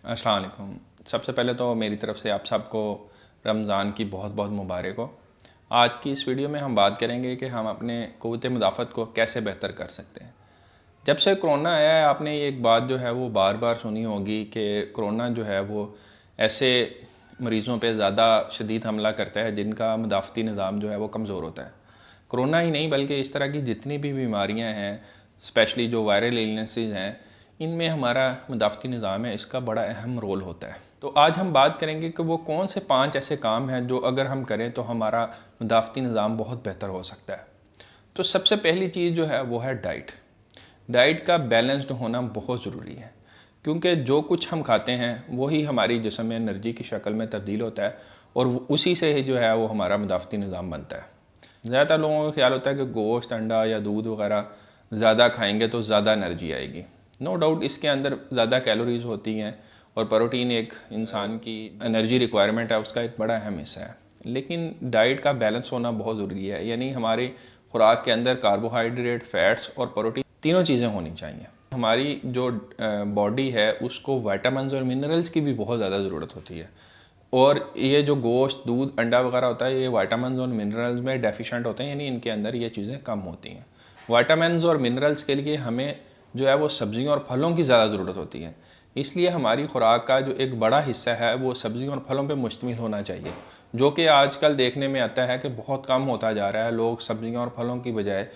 अस्सलाम वालेकुम। सबसे पहले तो मेरी तरफ से आप सबको रमज़ान की बहुत बहुत मुबारक हो। आज की इस वीडियो में हम बात करेंगे कि हम अपने क़ुव्वत मुदाफ़त को कैसे बेहतर कर सकते हैं। जब से कोरोना आया है, आपने ये एक बात जो है वो बार बार सुनी होगी कि कोरोना जो है वो ऐसे मरीज़ों पे ज़्यादा शदीद हमला करता है जिनका मुदाफ़ती निज़ाम जो है वो कमज़ोर होता है। कोरोना ही नहीं बल्कि इस तरह की जितनी भी बीमारियां हैं, स्पेशली जो वायरल इलनेसेस हैं, इनमें हमारा मुदाफ़ती निज़ाम है, इसका बड़ा अहम रोल होता है। तो आज हम बात करेंगे कि वो कौन से 5 ऐसे काम हैं जो अगर हम करें तो हमारा मुदाफ़ती निज़ाम बहुत बेहतर हो सकता है। तो सबसे पहली चीज़ जो है वो है डाइट। डाइट का बैलेंस्ड होना बहुत ज़रूरी है, क्योंकि जो कुछ हम खाते हैं वही हमारी जिस्म में एनर्जी की शक्ल में तब्दील होता है और उसी से ही जो है वो हमारा मुदाफ़ती निज़ाम बनता है। ज़्यादातर लोगों का ख्याल होता है कि गोश्त, अंडा या दूध वगैरह ज़्यादा खाएंगे तो ज़्यादा एनर्जी आएगी। नो डाउट इसके अंदर ज़्यादा कैलोरीज़ होती हैं और प्रोटीन एक इंसान की एनर्जी रिक्वायरमेंट है, उसका एक बड़ा अहम हिस्सा है। लेकिन डाइट का बैलेंस होना बहुत ज़रूरी है, यानी हमारी खुराक के अंदर कार्बोहाइड्रेट, फैट्स और प्रोटीन तीनों चीज़ें होनी चाहिए। हमारी जो बॉडी है उसको विटामिन्स और मिनरल्स की भी बहुत ज़्यादा ज़रूरत होती है, और ये जो गोश्त, दूध, अंडा वगैरह होता है ये विटामिन्स और मिनरल्स में डेफिशिएंट होते हैं, यानी इनके अंदर ये चीज़ें कम होती हैं। विटामिन्स और मिनरल्स के लिए हमें जो है वो सब्जियों और फलों की ज़्यादा ज़रूरत होती है, इसलिए हमारी खुराक का जो एक बड़ा हिस्सा है वो सब्जियों और फलों पे मुश्तमिल होना चाहिए, जो कि आजकल देखने में आता है कि बहुत कम होता जा रहा है। लोग सब्जियों और फलों की बजाय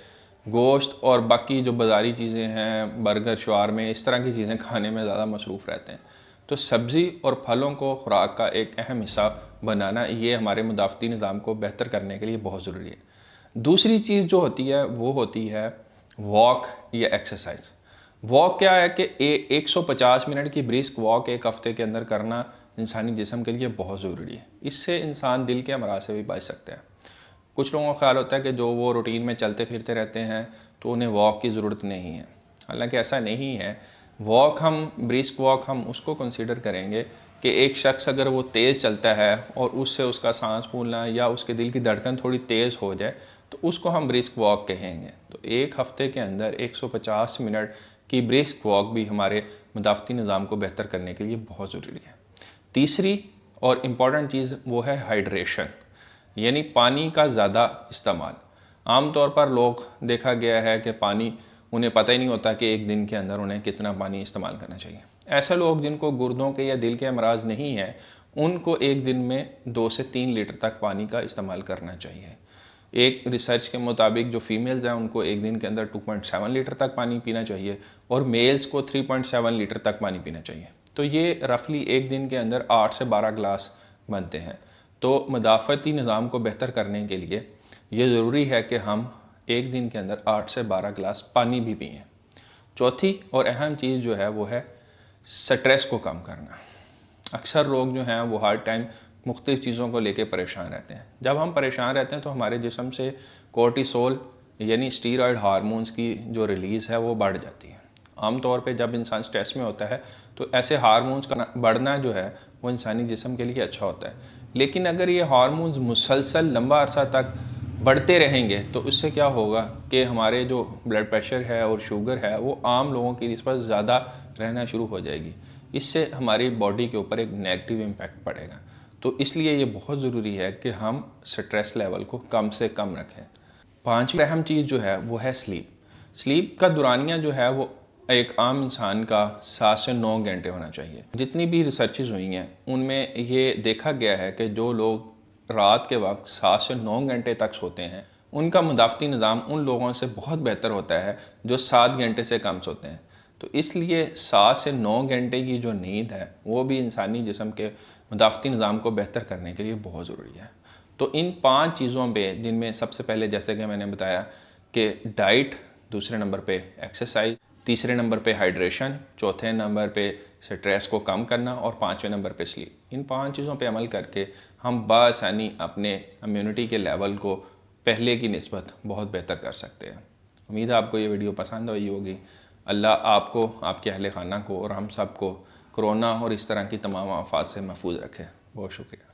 गोश्त और बाकी जो बाज़ारी चीज़ें हैं, बर्गर, शवारमे, इस तरह की चीज़ें खाने में ज़्यादा मसरूफ़ रहते हैं। तो सब्ज़ी और फलों को खुराक का एक अहम हिस्सा बनाना ये हमारे मुदाफ़ती निज़ाम को बेहतर करने के लिए बहुत ज़रूरी है। दूसरी चीज़ जो होती है वो होती है वॉक या एक्सरसाइज। वॉक क्या है कि 150 मिनट की ब्रिस्क वॉक एक हफ़्ते के अंदर करना इंसानी जिस्म के लिए बहुत ज़रूरी है। इससे इंसान दिल के अमराज से भी बच सकते हैं। कुछ लोगों का ख्याल होता है कि जो वो रूटीन में चलते फिरते रहते हैं तो उन्हें वॉक की ज़रूरत नहीं है, हालांकि ऐसा नहीं है। वॉक, हम ब्रिस्क वॉक हम उसको कंसीडर करेंगे कि एक शख्स अगर वो तेज़ चलता है और उससे उसका सांस फूलना या उसके दिल की धड़कन थोड़ी तेज़ हो जाए तो उसको हम ब्रिस्क वॉक कहेंगे। तो एक हफ़्ते के अंदर 150 मिनट की ब्रिस्क वॉक भी हमारे मुदाफ़ती निज़ाम को बेहतर करने के लिए बहुत ज़रूरी है। तीसरी और इम्पॉर्टेंट चीज़ वो है हाइड्रेशन, यानी पानी का ज़्यादा इस्तेमाल। आम तौर पर लोग देखा गया है कि पानी उन्हें पता ही नहीं होता कि एक दिन के अंदर उन्हें कितना पानी इस्तेमाल करना चाहिए। ऐसे लोग जिनको गुर्दों के या दिल के अमराज नहीं है, उनको एक दिन में 2 से 3 लीटर तक पानी का इस्तेमाल करना चाहिए। एक रिसर्च के मुताबिक जो फीमेल्स हैं उनको एक दिन के अंदर 2.7 लीटर तक पानी पीना चाहिए और मेल्स को 3.7 लीटर तक पानी पीना चाहिए। तो ये रफली एक दिन के अंदर 8 से 12 ग्लास बनते हैं। तो मुदाफ़ती निज़ाम को बेहतर करने के लिए ये ज़रूरी है कि हम एक दिन के अंदर 8 से 12 ग्लास पानी भी पिएँ। चौथी और अहम चीज़ जो है वो है स्ट्रेस को कम करना। अक्सर लोग जो हैं वो हर टाइम मुख्तलिफ़ चीज़ों को लेकर परेशान रहते हैं। जब हम परेशान रहते हैं तो हमारे जिस्म से कोर्टिसोल यानी स्टीरॉयड हार्मोन्स की जो रिलीज़ है वो बढ़ जाती है। आमतौर पे जब इंसान स्ट्रेस में होता है तो ऐसे हार्मोन्स का बढ़ना जो है वो इंसानी जिस्म के लिए अच्छा होता है। लेकिन अगर ये हार्मोन्स मुसलसल लंबा अरसा तक बढ़ते रहेंगे तो उससे क्या होगा कि हमारे जो ब्लड प्रेशर है और शुगर है वो आम लोगों की निस्बत ज़्यादा रहना शुरू हो जाएगी। इससे हमारी बॉडी के ऊपर एक नेगेटिव इम्पैक्ट पड़ेगा। तो इसलिए ये बहुत ज़रूरी है कि हम स्ट्रेस लेवल को कम से कम रखें। पांचवी अहम चीज़ जो है वो है स्लीप। स्लीप का दुरानिया जो है वो एक आम इंसान का 7 से 9 घंटे होना चाहिए। जितनी भी रिसर्चेज हुई हैं उनमें ये देखा गया है कि जो लोग रात के वक्त 7 से 9 घंटे तक सोते हैं उनका मुदाफ़ती निज़ाम उन लोगों से बहुत बेहतर होता है जो 7 घंटे से कम सोते हैं। तो इसलिए 7 से 9 घंटे की जो नींद है वो भी इंसानी जिस्म के मुदाफ़ती निज़ाम को बेहतर करने के लिए बहुत ज़रूरी है। तो इन 5 चीज़ों पे, जिनमें सबसे पहले जैसे कि मैंने बताया कि डाइट, दूसरे नंबर पे एक्सरसाइज, तीसरे नंबर पे हाइड्रेशन, चौथे नंबर पे स्ट्रेस को कम करना और 5वें नंबर पे स्लीप, इन 5 चीज़ों पे अमल करके हम बासानी अपने इम्यूनिटी के लेवल को पहले की निस्बत बहुत बेहतर कर सकते हैं। उम्मीद है आपको ये वीडियो पसंद आई होगी। अल्लाह आपको, आपके अहले खाना को और हम सब को कोरोना और इस तरह की तमाम आफात से महफूज रखे। बहुत शुक्रिया।